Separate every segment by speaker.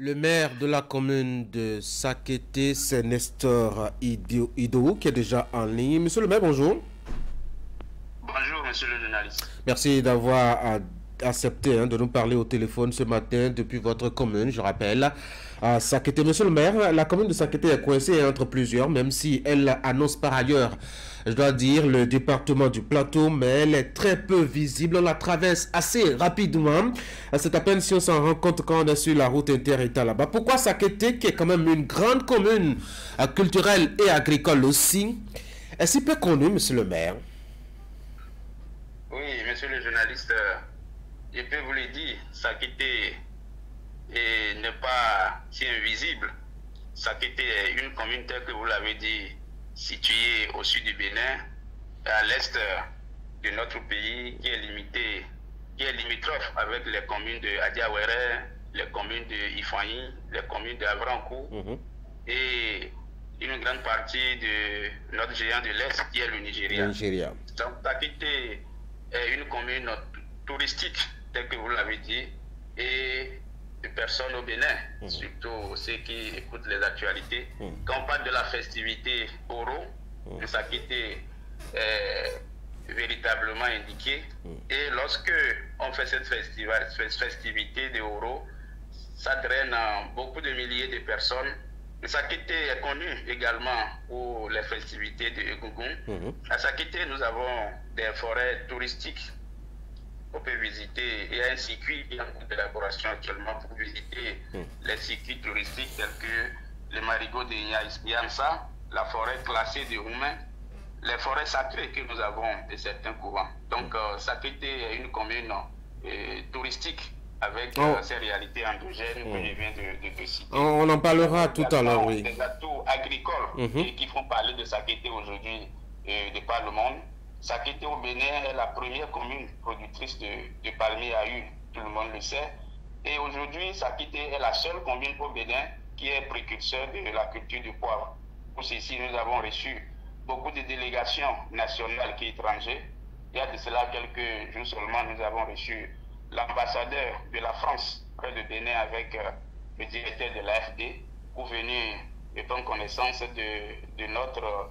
Speaker 1: Le maire de la commune de Sakété, c'est Nestor Idou, qui est déjà en ligne. Monsieur le maire, bonjour.
Speaker 2: Bonjour, monsieur le journaliste.
Speaker 1: Merci d'avoir accepté de nous parler au téléphone ce matin depuis votre commune, je rappelle, à Sakété. Monsieur le maire, la commune de Sakété est coincée entre plusieurs, même si elle annonce par ailleurs, je dois dire, le département du Plateau, mais elle est très peu visible. On la traverse assez rapidement. C'est à peine si on s'en rend compte quand on est sur la route inter-État là-bas. Pourquoi Sakété, qui est quand même une grande commune culturelle et agricole aussi, est si peu connue, monsieur le maire?
Speaker 2: Oui, monsieur le journaliste, je peux vous le dire, Sakété n'est pas si invisible. Sakété est une commune telle que vous l'avez dit, située au sud du Bénin, à l'est de notre pays, qui est limitrophe avec les communes de Adiawere, les communes de Ifanyi, les communes de Avrankou, et une grande partie de notre géant de l'Est, qui est le Nigeria. Donc, Sakété est une commune touristique, tel que vous l'avez dit, et de personnes au Bénin, surtout ceux qui écoutent les actualités. Quand on parle de la festivité Oro, Sakété est véritablement indiqué. Et lorsque on fait cette festivité de Oro, ça draine beaucoup de milliers de personnes. Sakété est connu également pour les festivités de Egungun. À Sakété, nous avons des forêts touristiques qu'on peut visiter. Il y a un circuit qui est en cours d'élaboration actuellement pour visiter les circuits touristiques tels que le marigot de Yamsa, la forêt classée de Roumain, les forêts sacrées que nous avons de certains courants. Donc, Sakété est une commune touristique avec ces réalités endogènes que je viens de citer.
Speaker 1: On en parlera tout à l'heure, oui.
Speaker 2: Des atouts agricoles qui font parler de Sakété aujourd'hui de par le monde. Sakété au Bénin est la première commune productrice de palmiers à huile, tout le monde le sait. Et aujourd'hui, Sakété est la seule commune au Bénin qui est précurseur de la culture du poivre. Pour ceci, nous avons reçu beaucoup de délégations nationales et étrangères. Il y a de cela quelques jours seulement, nous avons reçu l'ambassadeur de la France près de Bénin avec le directeur de l'AFD pour venir prendre connaissance de notre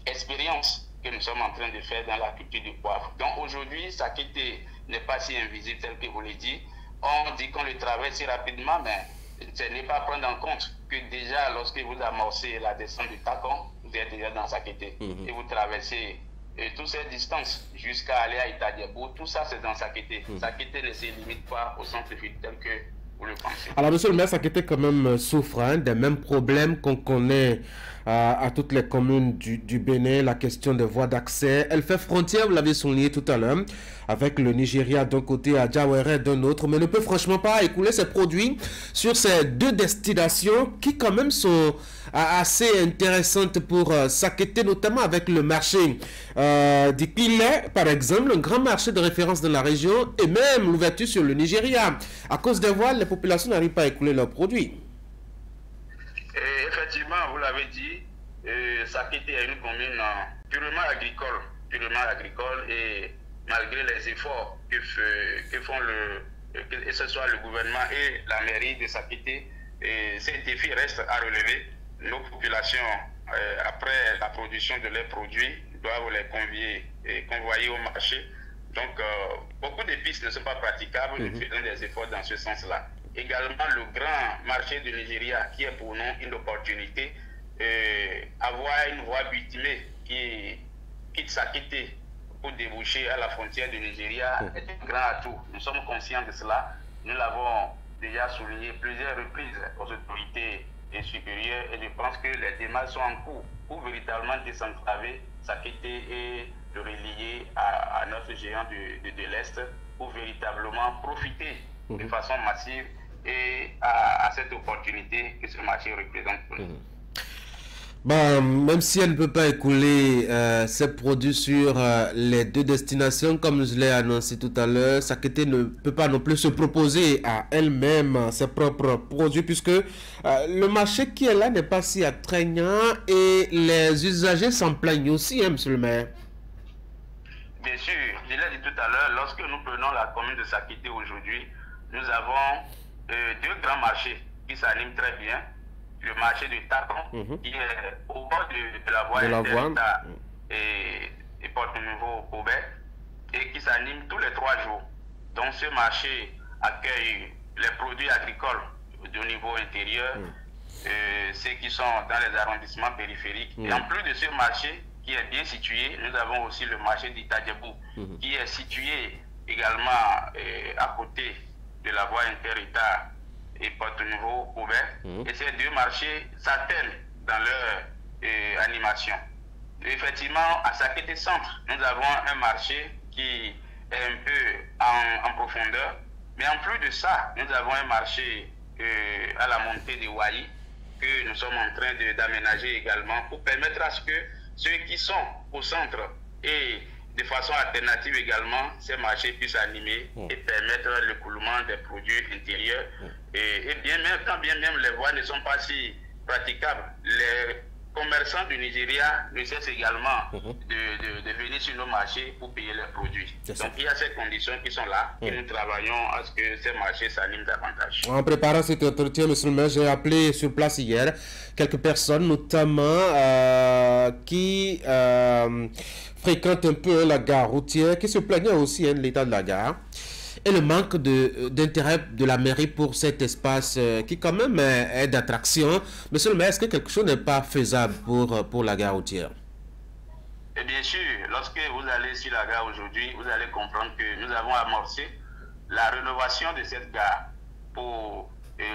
Speaker 2: expérience que nous sommes en train de faire dans la culture du poivre. Donc aujourd'hui, Sakété n'est pas si invisible tel que vous l'avez dit. On dit qu'on le traverse si rapidement, mais ce n'est pas prendre en compte que déjà lorsque vous amorcez la descente du Tacon, vous êtes déjà dans Sakété et vous traversez toutes ces distances jusqu'à aller à Itadiabou, tout ça c'est dans Sakété. Sakété ne se limite pas au centre-ville tel que vous le pensez.
Speaker 1: Alors monsieur le maire, Sakété quand même souffre des mêmes problèmes qu'on connaît à toutes les communes du Bénin, la question des voies d'accès. Elle fait frontière, vous l'avez souligné tout à l'heure, avec le Nigeria d'un côté et Adiawere d'un autre, mais ne peut franchement pas écouler ses produits sur ces deux destinations qui quand même sont assez intéressantes pour Sakété, notamment avec le marché d'Ipilé, par exemple, un grand marché de référence dans la région, et même l'ouverture sur le Nigeria. À cause des voiles, les populations n'arrivent pas à écouler leurs produits.
Speaker 2: Et effectivement, vous l'avez dit, Sakété est une commune purement agricole, et malgré les efforts que font que ce soit le gouvernement et la mairie de Sakété, ces défis restent à relever. Nos populations, après la production de leurs produits, doivent les convoyer au marché. Donc, beaucoup de pistes ne sont pas praticables. Nous faisons des efforts dans ce sens-là. Également, le grand marché du Nigeria, qui est pour nous une opportunité, avoir une voie bitumée qui quitte Sakété pour déboucher à la frontière du Nigeria est un grand atout. Nous sommes conscients de cela. Nous l'avons déjà souligné plusieurs reprises aux autorités supérieures et je pense que les démarches sont en cours pour véritablement désenclaver Sakété et le relier à notre géant de l'Est pour véritablement profiter de façon massive et à cette opportunité que ce marché représente pour nous.
Speaker 1: Bon, même si elle ne peut pas écouler ses produits sur les deux destinations, comme je l'ai annoncé tout à l'heure, Sakété ne peut pas non plus se proposer à elle-même ses propres produits, puisque le marché qui est là n'est pas si attrayant et les usagers s'en plaignent aussi, hein, monsieur le maire.
Speaker 2: Bien sûr, je l'ai dit tout à l'heure, lorsque nous prenons la commune de Sakété aujourd'hui, nous avons deux grands marchés qui s'animent très bien. Le marché de Tacon, qui est au bord de la voie Interita et Porto-Nouveau-Québec, et qui s'anime tous les 3 jours. Donc ce marché accueille les produits agricoles de niveau intérieur, ceux qui sont dans les arrondissements périphériques. Et en plus de ce marché qui est bien situé, nous avons aussi le marché d'Itadjebou, qui est situé également à côté de la voie Interita et Porto-Nouveau-Québec. Et ces deux marchés s'attellent dans leur animation. Effectivement, à Sakété Centre, nous avons un marché qui est un peu en profondeur. Mais en plus de ça, nous avons un marché à la montée de Ouahi que nous sommes en train d'aménager également pour permettre à ce que ceux qui sont au centre et de façon alternative également, ces marchés puissent animer et permettre l'écoulement des produits intérieurs. Et bien même, quand bien même les voies ne sont pas si praticables, les commerçants du Nigeria ne cessent également de venir sur nos marchés pour payer leurs produits. Donc il y a ces conditions qui sont là et nous travaillons à ce que ces marchés s'animent davantage.
Speaker 1: En préparant cet entretien, monsieur le maire, j'ai appelé sur place hier quelques personnes, notamment qui fréquentent un peu la gare routière, qui se plaignaient aussi de l'état de la gare et le manque d'intérêt de la mairie pour cet espace qui quand même est d'attraction. Monsieur le maire, est-ce que quelque chose n'est pas faisable pour la gare routière?
Speaker 2: Et bien sûr, lorsque vous allez sur la gare aujourd'hui, vous allez comprendre que nous avons amorcé la rénovation de cette gare pour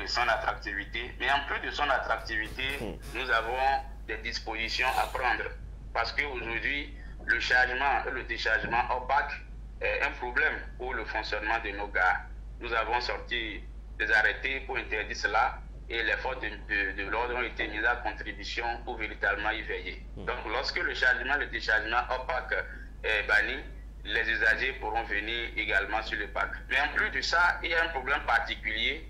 Speaker 2: son attractivité. Mais en plus de son attractivité, nous avons des dispositions à prendre. Parce qu'aujourd'hui, le chargement et le déchargement opaque est un problème pour le fonctionnement de nos gares. Nous avons sorti des arrêtés pour interdire cela et les forces de l'ordre ont été mises à contribution pour véritablement y veiller. Donc lorsque le chargement et le déchargement opaque est banni, les usagers pourront venir également sur le parc. Mais en plus de ça, il y a un problème particulier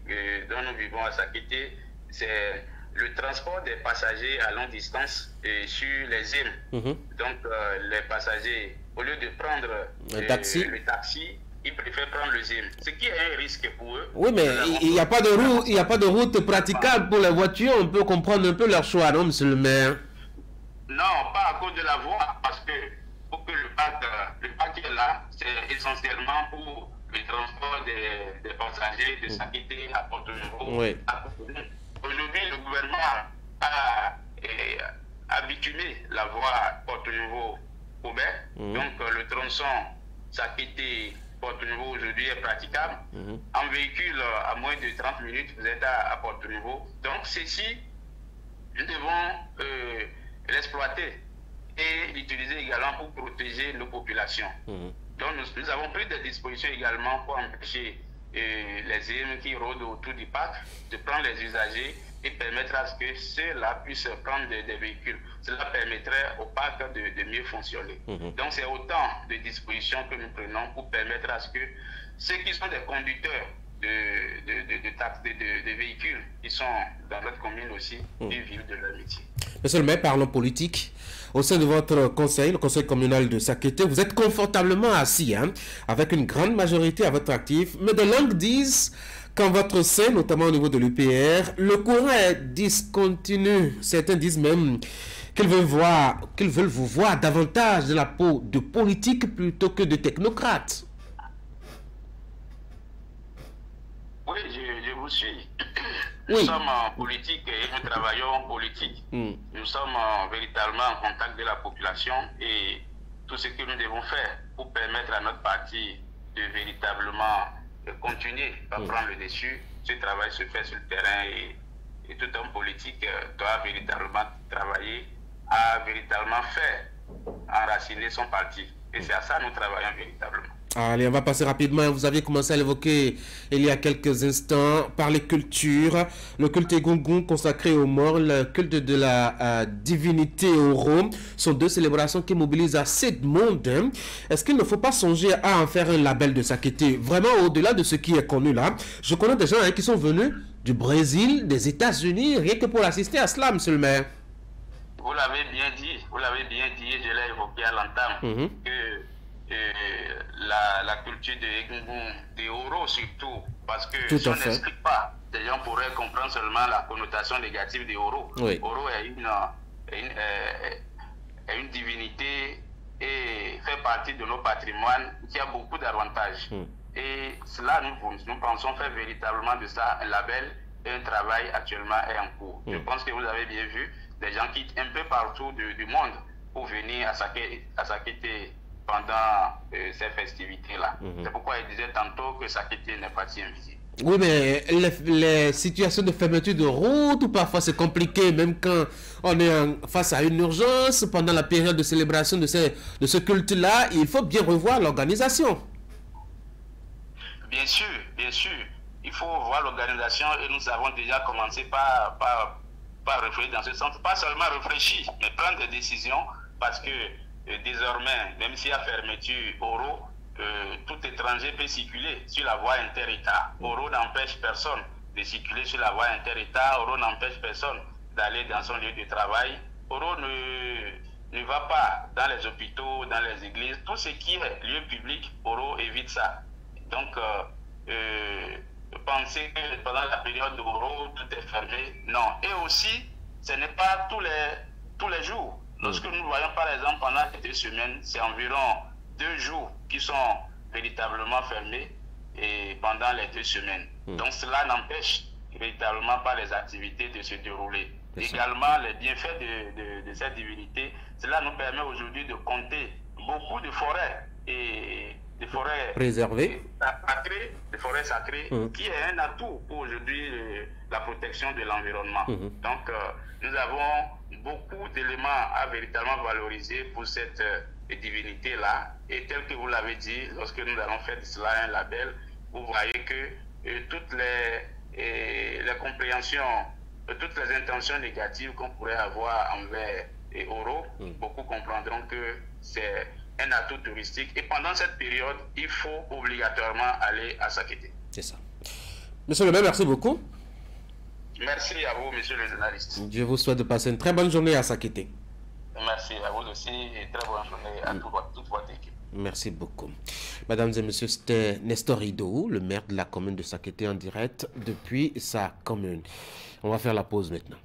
Speaker 2: dont nous vivons à Sakété, c'est le transport des passagers à longue distance sur les îles. Donc les passagers, au lieu de prendre le taxi, ils préfèrent prendre le ZIM, ce qui est un risque pour eux.
Speaker 1: Oui, mais il n'y a pas de route praticable pour les voitures. On peut comprendre un peu leur choix, non, monsieur le maire?
Speaker 2: Non, pas à cause de la voie, parce que pour que le parc est là, c'est essentiellement pour le transport des passagers de Sakété à Porto-Nouveau.
Speaker 1: Oui.
Speaker 2: Aujourd'hui, le gouvernement a bitumé la voie Porto-Nouveau-Québec. Donc le tronçon Sakété Porto-Nouveau aujourd'hui est praticable. En véhicule, à moins de 30 minutes, vous êtes à Porto-Nouveau. Donc ceci, nous devons l'exploiter et l'utiliser également pour protéger nos populations. Donc nous avons pris des dispositions également pour empêcher les îles qui rôdent autour du parc de prendre les usagers et permettre à ce que ceux-là puissent prendre des véhicules. Cela permettrait au parc de mieux fonctionner. Donc c'est autant de dispositions que nous prenons pour permettre à ce que ceux qui sont des conducteurs de véhicules qui sont dans notre commune aussi, ils vivent de leur métier.
Speaker 1: Monsieur le maire, parlons politique. Au sein de votre conseil, le conseil communal de Sakété, vous êtes confortablement assis, avec une grande majorité à votre actif, mais de langues disent qu'en votre sein, notamment au niveau de l'UPR, le courant est discontinu. Certains disent même qu'ils veulent vous voir davantage de la peau de politique plutôt que de technocrate.
Speaker 2: Oui, je vous suis. Nous sommes en politique et nous travaillons en politique. Nous sommes véritablement en contact de la population et tout ce que nous devons faire pour permettre à notre parti de véritablement continuer à prendre le dessus. Ce travail se fait sur le terrain et tout homme politique doit véritablement travailler à véritablement faire enraciner son parti. Et c'est à ça que nous travaillons véritablement.
Speaker 1: Allez, on va passer rapidement. Vous aviez commencé à l'évoquer il y a quelques instants par les cultures. Le culte Egungun consacré aux morts, le culte de la divinité Oro sont deux célébrations qui mobilisent assez de monde. Est-ce qu'il ne faut pas songer à en faire un label de Sakété? Vraiment au-delà de ce qui est connu là. Je connais des gens qui sont venus du Brésil, des États-Unis, rien que pour assister à cela, monsieur le maire.
Speaker 2: Vous l'avez bien dit, je l'ai évoqué à l'entame, que la culture de Egungun, de Oro surtout, parce que si on n'explique pas les gens pourraient comprendre seulement la connotation négative de Oro.
Speaker 1: Oui.
Speaker 2: Oro est une divinité et fait partie de nos patrimoines qui a beaucoup d'avantages. Et cela, nous pensons faire véritablement de ça un label et un travail actuellement est en cours. Je pense que vous avez bien vu des gens quittent un peu partout du monde pour venir à Sakété pendant ces festivités-là. C'est pourquoi il disait tantôt que Sakété n'est pas si invisible.
Speaker 1: Oui, mais les situations de fermeture de route, ou parfois c'est compliqué, même quand on est face à une urgence, pendant la période de célébration de ce culte-là, il faut bien revoir l'organisation.
Speaker 2: Bien sûr, il faut voir l'organisation et nous avons déjà commencé par réfléchir dans ce sens. Pas seulement réfléchir, mais prendre des décisions parce que désormais, même s'il y a fermeture Oro, tout étranger peut circuler sur la voie inter-État. Oro n'empêche personne de circuler sur la voie inter-État. Oro n'empêche personne d'aller dans son lieu de travail. Oro ne va pas dans les hôpitaux, dans les églises. Tout ce qui est lieu public, Oro évite ça. Donc, penser que pendant la période de Oro, tout est fermé, non. Et aussi, ce n'est pas tous les jours. Lorsque nous voyons, par exemple, pendant ces 2 semaines, c'est environ 2 jours qui sont véritablement fermés et pendant les 2 semaines. Donc cela n'empêche véritablement pas les activités de se dérouler. Également, les bienfaits de cette divinité, cela nous permet aujourd'hui de compter beaucoup de forêts et des forêts
Speaker 1: préservées,
Speaker 2: des forêts sacrées, qui est un atout pour aujourd'hui la protection de l'environnement. Donc nous avons beaucoup d'éléments à véritablement valoriser pour cette divinité-là. Et tel que vous l'avez dit, lorsque nous allons faire de cela un label, vous voyez que toutes les compréhensions, toutes les intentions négatives qu'on pourrait avoir envers Oro, beaucoup comprendront que c'est un atout touristique. Et pendant cette période, il faut obligatoirement aller à Sakété.
Speaker 1: C'est ça. Monsieur le maire, merci beaucoup.
Speaker 2: Merci à vous, monsieur le journaliste.
Speaker 1: Je vous souhaite de passer une très bonne journée à Sakété.
Speaker 2: Merci à vous aussi et très bonne journée à toute votre équipe.
Speaker 1: Merci beaucoup. Mesdames et messieurs, c'était Nestor Ido, le maire de la commune de Sakété en direct depuis sa commune. On va faire la pause maintenant.